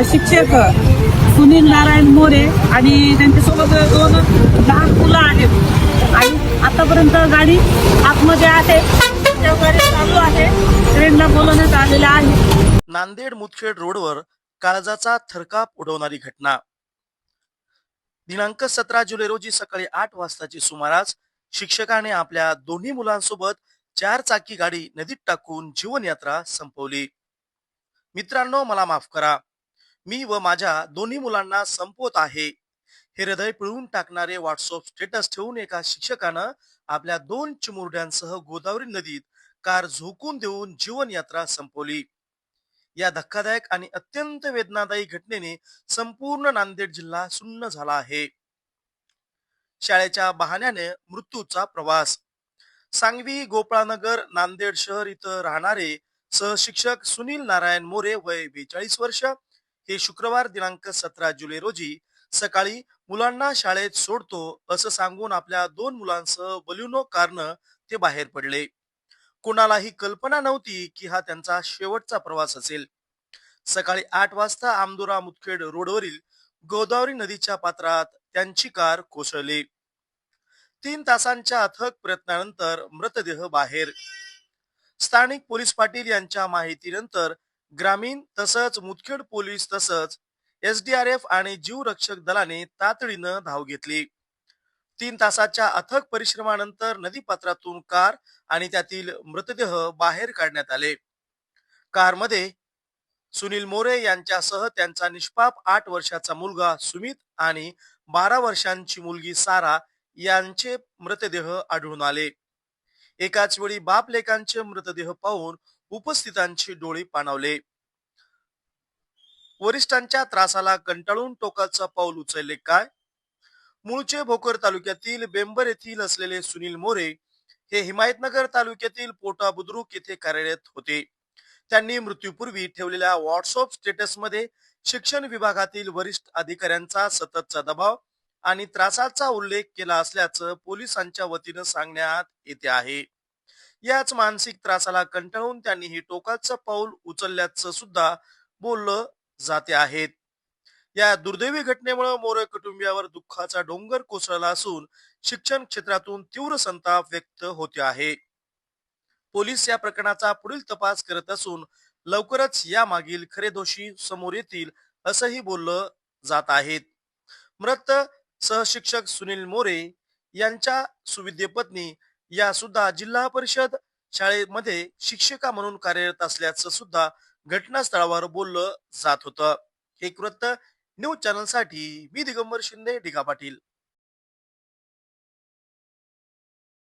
शिक्षक सुनील नारायण मोरे आणि त्यांच्यासोबत 2 लहान मुलं आहेत आणि आतापर्यंत गाडी आतमध्ये आहे, गाडी चालू आहे, ट्रेनला बोलवण्यात आलेलं आहे. नांदेड मुदखेड रोडवर काळजाचा थरकाप उडवणारी घटना. दिनांक 17 जुलै रोजी सकाळी 8 वाजताची सुमारास शिक्षकाने आपल्या दोन्ही मुलांसोबत 4 चाकी गाडी नदीत टाकून जीवनयात्रा संपवली. मित्रांनो, मला माफ करा, मी व माझ्या दोन्ही मुलांना संपवत आहे, हे हृदय पिळून टाकणारे व्हॉट्सअप स्टेटस ठेवून एका शिक्षकानं आपल्या 2 चिमुरड्यांसह गोदावरी नदीत कार झोकून देऊन जीवनयात्रा संपवली. या धक्कादायक आणि अत्यंत वेदनादायी घटनेने संपूर्ण नांदेड जिल्हा सुन्न झाला आहे. शाळेच्या बहाण्याने मृत्यूचा प्रवास. सांगवी, गोपाळनगर, नांदेड शहर इथं राहणारे सहशिक्षक सुनील नारायण मोरे वय 42 वर्ष हे शुक्रवार दिनांक 17 जुलै रोजी सकाळी मुलांना शाळेत सोडतो असं सांगून आपल्या 2 मुलांसह बलिनो कारनं ते बाहेर पडले. कोणालाही कल्पना नव्हती की हा त्यांचा शेवटचा प्रवास असेल. सकाळी 8 वाजता आमदुरा मुदखेड रोडवरील गोदावरी नदीच्या पात्रात त्यांची कार कोसळली. 3 तासांच्या अथक प्रयत्नानंतर मृतदेह बाहेर. स्थानिक पोलीस पाटील यांच्या माहितीनंतर ग्रामीण तसंच मुदखेड पोलीस तसंच SDRF आणि जीवरक्षक दलाने तातडीनं धाव घेतली. 3 तासाच्या अथक परिश्रमानंतर नदीपात्रातून कार आणि त्यातील मृतदेह बाहेर काढण्यात आले. कारमध्ये सुनील मोरे यांच्यासह त्यांचा निष्पाप 8 वर्षाचा मुलगा सुमित आणि 12 वर्षांची मुलगी सारा यांचे मृतदेह आढळून आले. एकाच वेळी बाप लेकांचे मृतदेह पाहून उपस्थितांची डोळे पाणावले. वरिष्ठांच्या त्रासाला कंटाळून टोकाचं पाऊल उचलले काय? मूळचे भोकर तालुक्यातील बेंबर येथील असलेले सुनील मोरे हे हिमायतनगर तालुक्यातील पोटा बुद्रुक येथे कार्यरत होते. त्यांनी मृत्यूपूर्वी ठेवलेल्या व्हॉट्सअप स्टेटसमध्ये शिक्षण विभागातील वरिष्ठ अधिकाऱ्यांचा सततचा दबाव आणि त्रासाचा उल्लेख केला असल्याचं पोलिसांच्या वतीनं सांगण्यात येते आहे. याच मानसिक त्रासाला कंटाळून त्यांनी ही टोकाचं पाऊल उचलल्याचं सुद्धा बोललं जाते आहेत. या दुर्दैवी घटनेमुळे मोरे कुटुंबियावर दुःखाचा डोंगर कोसळला असून शिक्षण क्षेत्रातून तीव्र संताप व्यक्त होते आहे. पोलीस या प्रकरणाचा पुढील तपास करत असून लवकरच या मागील खरे दोषी समोर येतील असंही बोललं जात आहेत. मृत सहशिक्षक सुनील मोरे यांच्या सुविद्य पत्नी या सुद्धा जिल्हा परिषद शाळेमध्ये शिक्षिका म्हणून कार्यरत असल्याचं सुद्धा घटनास्थळावर बोललं जात होतं. एक वृत्त न्यूज चॅनल साठी मी दिगंबर शिंदे, ढिगा पाटील.